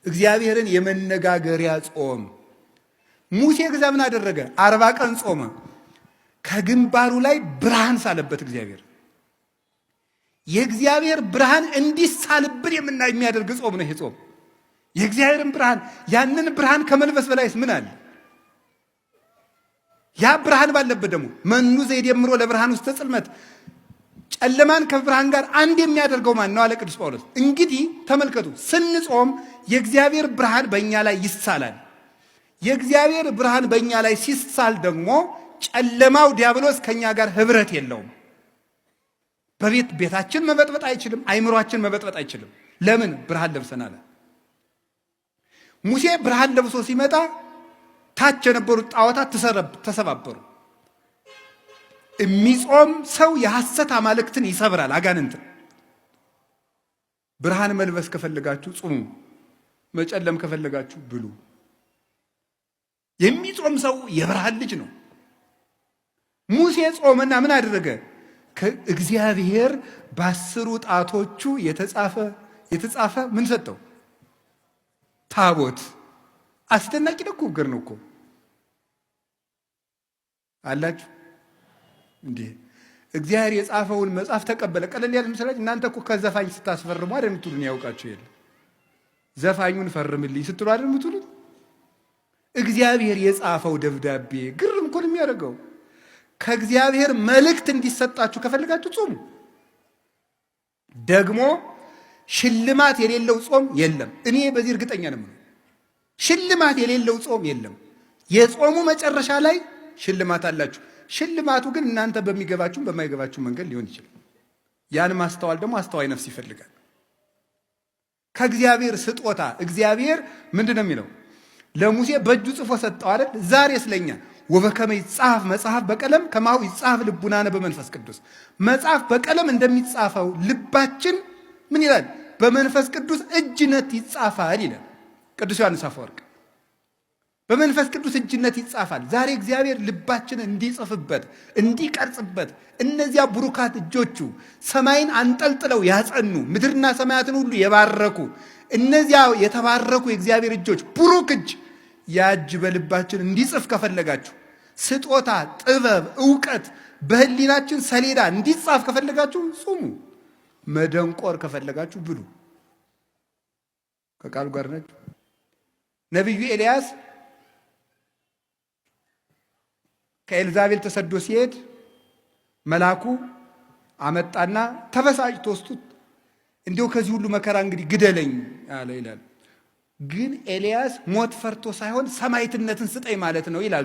እግዚአብሔርን የመነጋገሪያ ጾም። ሙሴ እግዚአብሔር ምን አደረገ? 40 ቀን ጾመ። ከግንባሩ ላይ ብርሃን ሳለበት እግዚአብሔር። የእግዚአብሔር ብርሃን እንዲሳልብን የሚያደርግ ጾም ነው ይሄ ጾም። የእግዚአብሔርን ብርሃን ያንን ብርሃን ከመልበስ በላይስ ምን አለ? ያ ብርሃን ባለበት ደግሞ መኑ ዘይደምሮ ለብርሃን ውስተ ጽልመት፣ ጨለማን ከብርሃን ጋር አንድ የሚያደርገው ማን ነው አለ ቅዱስ ጳውሎስ። እንግዲህ ተመልከቱ፣ ስንጾም የእግዚአብሔር ብርሃን በእኛ ላይ ይሳላል። የእግዚአብሔር ብርሃን በእኛ ላይ ሲሳል ደግሞ ጨለማው ዲያብሎስ ከኛ ጋር ህብረት የለውም። ቤታችን መበጥበጥ አይችልም። አይምሯችን መበጥበጥ አይችልም። ለምን? ብርሃን ለብሰናል። ሙሴ ብርሃን ለብሶ ሲመጣ ታች የነበሩት ጣዖታት ተሰባበሩ። የሚጾም ሰው የሐሰት አማልክትን ይሰብራል፣ አጋንንትን። ብርሃን መልበስ ከፈለጋችሁ ጹሙ፣ መጨለም ከፈለጋችሁ ብሉ። የሚጾም ሰው የብርሃን ልጅ ነው። ሙሴ ጾመና ምን አደረገ? ከእግዚአብሔር በ10 ጣቶቹ የተጻፈ ምን ሰጠው? ታቦት። አስደናቂ ነገር ነው እኮ አላችሁ እንዴ! እግዚአብሔር የጻፈውን መጽሐፍ ተቀበለ። ቀለል ያለ ምስላች እናንተ እኮ ከዘፋኝ ስታስፈርሙ አይደል የምትሉን? ያውቃችሁ የለ ዘፋኙን ፈርምልኝ ስትሉ አይደል የምትሉት? እግዚአብሔር የጻፈው ደብዳቤ ግርም እኮ ነው የሚያደርገው። ከእግዚአብሔር መልእክት እንዲሰጣችሁ ከፈልጋችሁ ጾሙ። ደግሞ ሽልማት የሌለው ጾም የለም። እኔ በዚህ እርግጠኛ ነኝ። ሽልማት የሌለው ጾም የለም። የጾሙ መጨረሻ ላይ ሽልማት አላችሁ። ሽልማቱ ግን እናንተ በሚገባችሁም በማይገባችሁ መንገድ ሊሆን ይችላል። ያን ማስተዋል ደግሞ አስተዋይ ነፍስ ይፈልጋል። ከእግዚአብሔር ስጦታ እግዚአብሔር ምንድን ነው የሚለው? ለሙሴ በእጁ ጽፎ ሰጠው አይደል? ዛሬ ስለኛ ወበከመ ይጻፍ መጽሐፍ በቀለም ከማሁ ይጻፍ ልቡናነ በመንፈስ ቅዱስ። መጽሐፍ በቀለም እንደሚጻፈው ልባችን ምን ይላል? በመንፈስ ቅዱስ እጅነት ይጻፋል ይላል ቅዱስ ዮሐንስ አፈወርቅ። በመንፈስ ቅዱስ እጅነት ይጻፋል። ዛሬ እግዚአብሔር ልባችንን እንዲጽፍበት እንዲቀርጽበት፣ እነዚያ ብሩካት እጆቹ ሰማይን አንጠልጥለው ያጸኑ ምድርና ሰማያትን ሁሉ የባረኩ እነዚያ የተባረኩ የእግዚአብሔር እጆች ብሩክ እጅ ያጅ በልባችን እንዲጽፍ ከፈለጋችሁ፣ ስጦታ፣ ጥበብ፣ ዕውቀት በህሊናችን ሰሌዳ እንዲጻፍ ከፈለጋችሁ ጹሙ። መደንቆር ከፈለጋችሁ ብሉ። ከቃሉ ጋር ናችሁ። ነቢዩ ኤልያስ ከኤልዛቤል ተሰዶ ሲሄድ መልአኩ አመጣና ተበሳጭቶ ወስዱት፣ እንዲሁ ከዚህ ሁሉ መከራ እንግዲህ ግደለኝ አለ ይላል። ግን ኤልያስ ሞት ፈርቶ ሳይሆን ሰማዕትነትን ስጠኝ ማለት ነው ይላል።